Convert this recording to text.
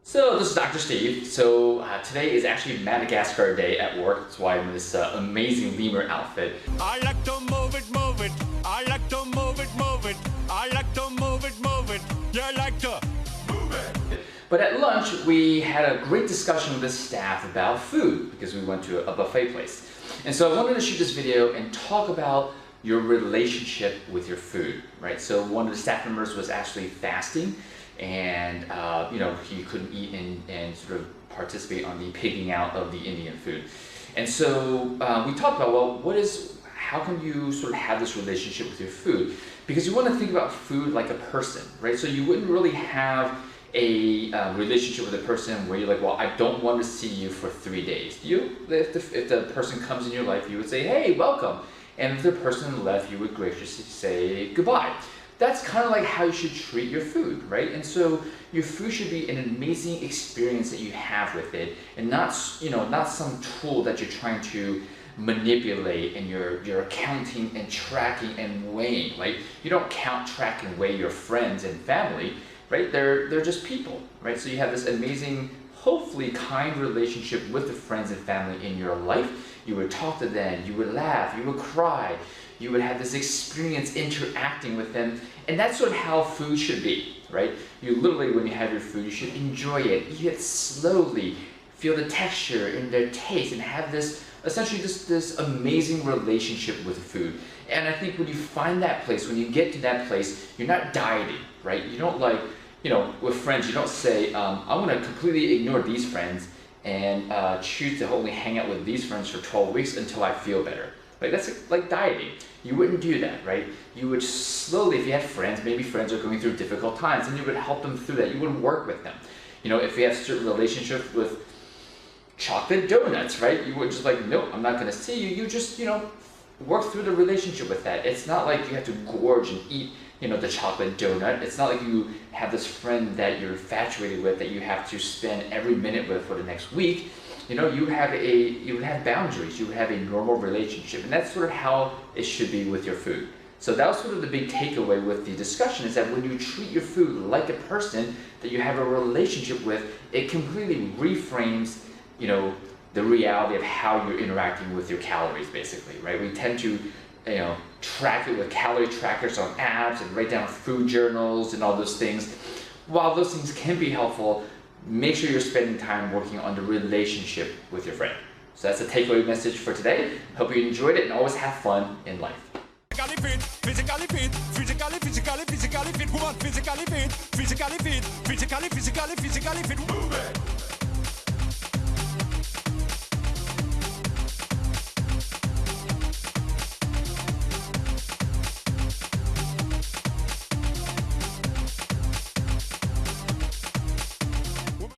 So this is Dr. Steve. So today is actually Madagascar Day at work. That's why I'm in this amazing lemur outfit. I like to move it, move it. I like to move it, move it. I like to move it, move it. You like to move it. But at lunch, we had a great discussion with the staff about food because we went to a buffet place. And so I wanted to shoot this video and talk about your relationship with your food, right? So one of the staff members was actually fasting, and he couldn't eat and sort of participate on the pigging out of the Indian food. And so we talked about, well, how can you sort of have this relationship with your food? Because you want to think about food like a person, right? So you wouldn't really have a relationship with a person where you're like, well, I don't want to see you for 3 days. If the person comes in your life, you would say, hey, welcome. And if the person left, you would graciously say goodbye. That's kind of like how you should treat your food, right? And so your food should be an amazing experience that you have with it, and not some tool that you're trying to manipulate and you're counting and tracking and weighing. Like, you don't count, track, and weigh your friends and family, right? They're just people, right? So you have this amazing, hopefully kind relationship with the friends and family in your life. You would talk to them, you would laugh, you would cry, you would have this experience interacting with them, and that's sort of how food should be, right? You literally, when you have your food, you should enjoy it, eat it slowly, feel the texture and the taste, and have this, essentially this amazing relationship with food. And I think when you find that place, when you get to that place, you're not dieting, right? You don't with friends, you don't say, I'm gonna completely ignore these friends and choose to only hang out with these friends for 12 weeks until I feel better. Like, that's like dieting. You wouldn't do that, right? You would slowly, if you had friends, maybe friends are going through difficult times, and you would help them through that. You would work with them. If you have certain relationships with chocolate donuts, right? You would just like, nope, I'm not gonna see you. You just, work through the relationship with that. It's not like you have to gorge and eat, the chocolate donut. It's not like you have this friend that you're infatuated with that you have to spend every minute with for the next week. You would have boundaries. You would have a normal relationship, and that's sort of how it should be with your food. So that was sort of the big takeaway with the discussion, is that when you treat your food like a person that you have a relationship with, it completely reframes, the reality of how you're interacting with your calories, basically, right? We tend to, track it with calorie trackers on apps and write down food journals and all those things. While those things can be helpful, make sure you're spending time working on the relationship with your friend. So that's the takeaway message for today. Hope you enjoyed it, and always have fun in life. Physically fit, woman, physically fit, move it.